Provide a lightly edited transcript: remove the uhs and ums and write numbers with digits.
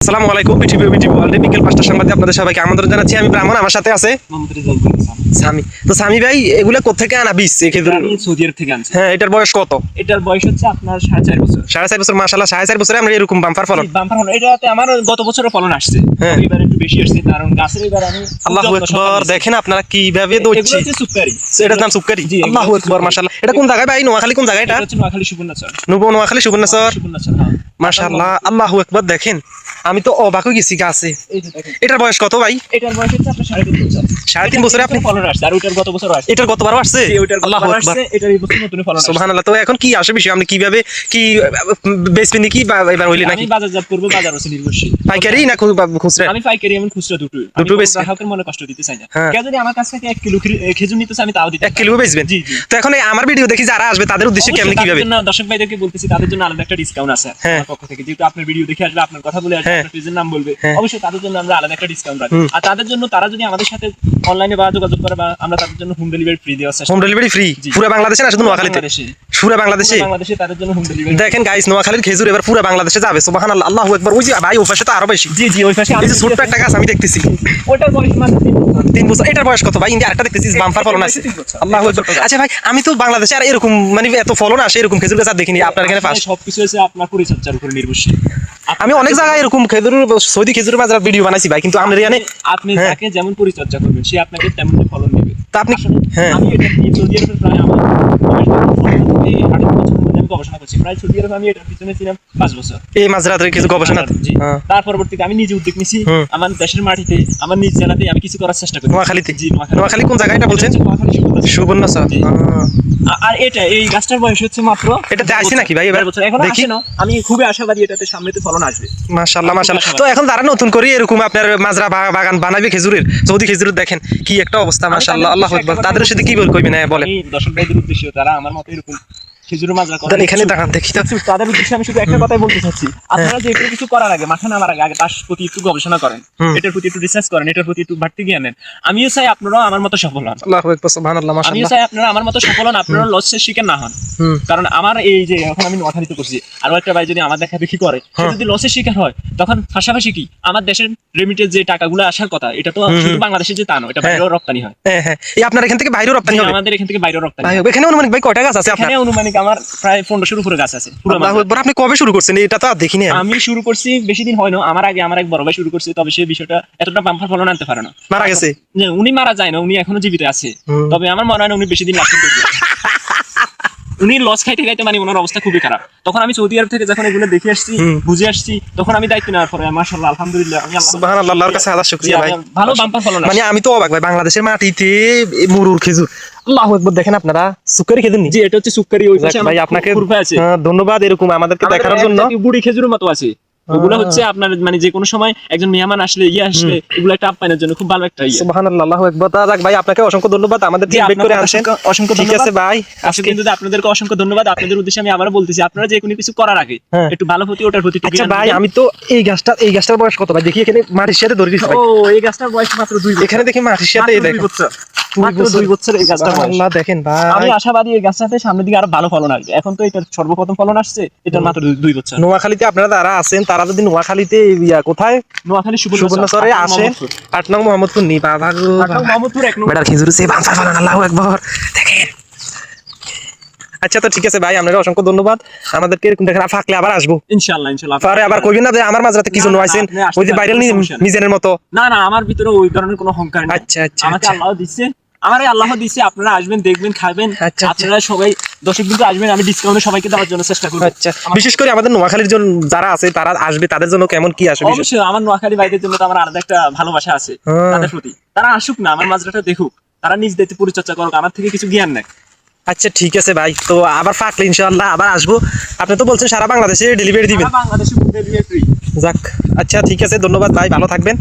আসসালামু আলাইকুম। পৃথিবী ওয়ার্ল্ডে বিকেল 5টার সংবাদে আপনাদের সবাইকে আমন্ত্রণ জানাচ্ছি। আমি ব্রাহ্মণ, আমার সাথে আছে সামি। তো সামি ভাই, এগুলা কোত্থেকে আনা বীজ? আমি সৌদি আরব থেকে আনছি। হ্যাঁ, এটার বয়স কত? এটার বয়স হচ্ছে আপনার 4.5 বছর। 4.5 বছর, মাশাআল্লাহ। 4.5 বছরে আমরা এরকম বাম্পার ফলন। বাম্পার ফলন। এটাতে আমার গত বছরের ফলন আসছে, হ্যাঁ। এবার একটু বেশি আসছে, কারণ গাছের এবার আমি আল্লাহু আকবার, দেখেন আপনারা কিভাবে এগুলো দইছে। হচ্ছে সুপারি। এটার নাম সুক্কারি। জি, এগুলো আল্লাহু আকবার, মাশাআল্লাহ। এটা কোন জায়গায় ভাই? নোয়াখালী কোন জায়গায় এটা? এটা হচ্ছে নোয়াখালী সুবর্ণচর। নোয়াখালী সুবর্ণচর। সুবর্ণচর, হ্যাঁ। মাশাআল্লাহ, আল্লাহু আকবার। দেখেন, আমি তো অবাক হয়ে গেছি গাছে। এই যে দেখেন, এটার বয়স কত ভাই? এটার বয়স হচ্ছে আপনার 3.5 বছর। 3.5 বছরে আপনি ফলন আসছে, আর ওটার গত বছর আসছে। এটার গতবারও আসছে? জি, ওটার গত আল্লাহু বছর আকবার, আসছে, এটার এই বছর নতুন ফলন আসছে। সুবহানাল্লাহ। তো এখন কি আসে বিষয়, আপনি কিভাবে কি বেচবেন নাকি বা এবার হইলে নাকি আমি বাজারজাত করব, বাজার আছে নির্ভরশীল। পাইকারি না খুচরা? আমি পাইকারি এবং খুচরা দুটোই। আমি দুটো বেচবেন? গ্রাহকের মনে কষ্ট দিতে চাই না। হ্যাঁ। কেউ যদি আমার কাছ থেকে 1 কিলো খেজুর নিতে চায়, আমি তাও দিতে 1 কিলো বেচবেন? জি, জি। তো এখন এই আমার ভিডিও দেখি যারা আসবে তাদের উদ্দেশ্যে কেমনে অবশ্যই কিভাবে? তাদের জন্য দর্শক ভাইদেরকে বলতেছি, তাদের জন্য আলাদা একটা ডিসকাউন্ট আছে হ্যাঁ। আমার পক্ষ থেকে। যেহেতু আপনার ভিডিও দেখে আসবে, আপনার কথা বলে আসবে, হ্যাঁ। আপনার পেজের নাম বলবে, হ্যাঁ। অবশ্যই তাদের জন্য আমরা আলাদা একটা ডিসকাউন্ট রাখবো। হুম। আর তাদের জন্য, তারা যদি আমাদের সাথে অনলাইনে বা যোগাযোগ করে, বা আমরা তাদের জন্য হোম ডেলিভারি ফ্রি দেওয়ার চেষ্টা হোম ডেলিভারি ফ্রি জি। পুরো বাংলাদেশে না শুধু নোয়াখালীতে? বাংলাদেশে। পুরো বাংলাদেশে। বাংলাদেশে তাদের জন্য হোম ডেলিভারি। দেখেন গাইস, নোয়াখালীর খেজুর এবার পুরো বাংলাদেশে যাবে। সুবহানাল্লাহ, আল্লাহু আকবার। ওই যে ভাই, ওই পাশে তো আরো বেশি। জি, জি, ওই পাশে এই যে ছোট্ট একটা গাছ আমি দেখতেছি, ওটার বয়স মাত্র 3 বছর। 3 বছর। এটার বয়স কত ভাই? ইন্ডিয়া আরেকটা দেখতেছি বাম্পার ফলন আছে। 3 বছর। আল্লাহু আকবার। আচ্ছা ভাই, আমি তো বাংলাদেশে আর এরকম মানে এত ফলন আসে এরকম খেজুর গাছ আর দেখিনি। আপনার এখানে আসলে পাশ সবকিছু হচ্ছে আপনার পরিচর্যার উপর নির্ভরশীল। আমি অনেক জায়গায় এরকম খেজুর, সৌদি খেজুর বাজার ভিডিও বানাইছি ভাই, কিন্তু আমরা এখানে আপনি হ্যাঁ। যাকে যেমন পরিচর্যা করবেন, সে আপনাকে তেমন ফলন দেবে। তা আপনি আসলে হ্যাঁ আমি এটা নিয়ে সৌদি আরবে প্রায় আমার বয়স ধরুন 15 থেকে 18 বছর মধ্যে আমি গবেষণা করছি। প্রায় সৌদি আরবে আমি এটার পিছনে ছিলাম 5 বছর। এই মাঝরাতের কিছু গবেষণা। জি। হ্যাঁ। তার পরবর্তীতে আমি নিজে উদ্যোগ নিছি, হুম। আমার দেশের মাটিতে, আমার নিজ জেলাতে আমি কিছু করার চেষ্টা করি। নোয়াখালীতে? জি, নোয়াখালী। নোয়াখালী কোন জায়গা এটা বলছেন? এটা হচ্ছে নোয়াখালী সুবর্ণচর। সুবর্ণচর। জি। আর এটা, এই গাছটার বয়স হচ্ছে মাত্র এটাতে আসছে নাকি ভাই এবার? 11 বছর। এখন দেখি। আসে না, আমি খুবই আশাবাদী এটাতে সামনেতে ফলন আসবে। মাশাআল্লাহ, মাশাআল্লাহ। তো এখন যারা নতুন করে এরকম আপনার মাজরা বাগান বানাবে খেজুরের, সৌদি খেজুরের, দেখেন কি একটা অবস্থা। মাশাআল্লাহ, আল্লাহু আকবার। তাদের সাথে কি কইবেন? হ্যাঁ বলেন। আমি দর্শক ভাইদের উদ্দেশ্যে, তারা আমার মতো এরকম খেজুরের মাজরা করে, তাহলে এখানে দাঁড়ান দেখি তো। তাদের উদ্দেশ্যে আমি শুধু একটা কথাই বলতে চাচ্ছি, আপনারা যে কোনো কিছু করার আগে, মাঠে নামার আগে তার প্রতি একটু গবেষণা করেন, এটার প্রতি একটু রিসার্চ করেন, এটার প্রতি একটু বাড়তি জ্ঞান নেন। আমিও চাই আপনারাও আমার মতো সফল হন। আল্লাহু আকবার, সুবহানাল্লাহ, আমিও মাশাআল্লাহ। চাই আপনারা আমার মতো সফল হন, আপনারা লসের শিকার না হন। হুম। কারণ আমার এই যে এখন আমি নোয়াখালীতে করছি, আর একটা ভাই যদি আমার দেখা দেখি করে, সে যদি লসের শিকার হয়, তখন পাশাপাশি কি আমার দেশের রেমিটেন্স যে টাকাগুলো আসার কথা, এটা তো শুধু বাংলাদেশে যে তা নয়, এটা বাইরেও রপ্তানি হয়। হ্যাঁ হ্যাঁ, এই আপনার এখান থেকে বাইরেও রপ্তানি হবে? আমাদের এখান থেকে বাইরেও রপ্তানি ভাই হয়। এখানে অনুমানিক ভাই কয়টা গাছ আছে আপনার? এখানে অনুমানিক আমার প্রায় 1500-এর উপরে গাছ আছে পুরো আল্লাহু মাঝে। আকবার। আপনি কবে শুরু করছেন? এটা তো আর দেখিনি আমি। আমি শুরু করছি বেশি দিন হয় না, আমার আগে আমার এক বড় ভাই শুরু করছে, তবে সেই বিষয়টা এতটা বাম্পার ফলন আনতে পারে না। মারা গেছে? যে উনি মারা যায় না, উনি এখনো জীবিত আছে, তবে আমার মনে হয় না উনি বেশি দিন লাস্টিং করবে। উনি লস খাইতে খাইতে মানে ওনার অবস্থা খুবই খারাপ। তখন আমি সৌদি আরব থেকে যখন এগুলো দেখে আসছি, বুঝে আসছি, তখন আমি দায়িত্ব নেওয়ার পরে মাশাআল্লাহ, আলহামদুলিল্লাহ, আমি সুবহানাল্লাহ, আল্লাহর কাছে হাজার শুকরিয়া ভাই। ভালো বাম্পার ফলন মানে আমি তো অবাক ভাই, বাংলাদেশের মাটিতে এই মুরুর খেজুর। আল্লাহু আকবার। দেখেন আপনারা সুক্কারি খেজুর নি? জি, এটা হচ্ছে সুক্কারি। ওই পাশে ভাই আপনাকে কুরফা আছে। ধন্যবাদ এরকম আমাদেরকে দেখানোর জন্য। বুড়ি খেজুরের মতো আছে ওগুলো, হচ্ছে আপনার মানে যে কোনো সময় একজন মেহমান আসলে আসলে এগুলো একটা আপ্যায়নের জন্য খুব ভালো একটা সুবহানাল্লাহ, আল্লাহু আকবার। যাক ভাই, আপনাকে অসংখ্য ধন্যবাদ আমাদের জি, ফিডব্যাক করে আনছেন। অসংখ্য ঠিক আছে ভাই, আজকে কিন্তু আপনাদেরকে অসংখ্য ধন্যবাদ। আপনাদের উদ্দেশ্যে আমি আবারও বলতেছি, আপনারা যে কোনো কিছু করার আগে হ্যাঁ। একটু ভালো প্রতি ওটার প্রতি একটু আচ্ছা জ্ঞান ভাই, দিবেন। আমি তো এই গাছটার বয়স কত ভাই? দেখি এখানে মাটির সাথে ধরে দিচ্ছি ভাই। ও, এই গাছটার বয়স মাত্র 2 বছর। এখানে দেখি মাটির সাথে এই দেখেন মাত্র 2 বছর এই গাছটার বয়স। সুবহানাল্লাহ, দেখেন আমি ভাই। আশাবাদী এই গাছটাতে সামনের দিকে আরো ভালো ফলন আসবে। এখন তো এটার সর্বপ্রথম ফলন আসছে, এটার মাত্র 2 বছর। নোয়াখালীতে আপনারা যারা আছেন, তারা যদি নোয়াখালীতে কোথায় নোয়াখালী সুবর্ণচরে আসেন, 8 নং মোহাম্মদপুর নি বাবা গো বাবা। মোহাম্মদপুর 1 নম্বর। বেটার খেজুর সে বাম্পার ফলন। আল্লাহু আকবার। দেখেন। আচ্ছা, তো ঠিক আছে ভাই, আপনাকে অসংখ্য ধন্যবাদ। আমাদেরকে এরকম দেখেন, ফাঁকলে আবার আসবো ইনশাআল্লাহ, ইনশাআল্লাহ। পরে। আবার কইবেন না যে আমার মাঝরাতে কিছু না, না, নয়ছেন, আপনি আসতে ওই যে পারেন, ভাইরাল কোনো সমস্যা নেই। মিজানের মতো। না, না, আমার ভিতরে ওই ধরনের কোনো অহংকার নেই। আচ্ছা আচ্ছা আমাকে আচ্ছা আল্লাহ দিচ্ছে, আমারে আল্লাহ দিচ্ছে, আপনারা আসবেন, দেখবেন, খাবেন। আচ্ছা, আচ্ছা। আপনারা সবাই দর্শক কিন্তু আসবেন, আমি ডিসকাউন্টে সবাইকে দেওয়ার জন্য চেষ্টা করব। আচ্ছা, বিশেষ করে আমাদের নোয়াখালীর জন্য যারা আছে, তারা আসবে, তাদের জন্য কেমন কি আসবে? অবশ্যই আমার নোয়াখালী ভাইদের জন্য তো আমার আলাদা একটা ভালোবাসা আছে তাদের প্রতি। তারা আসুক না, আমার মাজরাটা দেখুক, তারা নিজ দায়িত্বে পরিচর্যা করুক, আমার থেকে কিছু জ্ঞান নেয়। আচ্ছা ঠিক আছে ভাই, তো আবার ফাঁকলে ইনশাআল্লাহ আবার আসবো। আপনি তো বলছেন সারা বাংলাদেশে ডেলিভারি দিবেন। বাংলাদেশে ফুড ডেলিভারি ফ্রি। যাক, আচ্ছা ঠিক আছে, ধন্যবাদ ভাই, ভালো থাকবেন।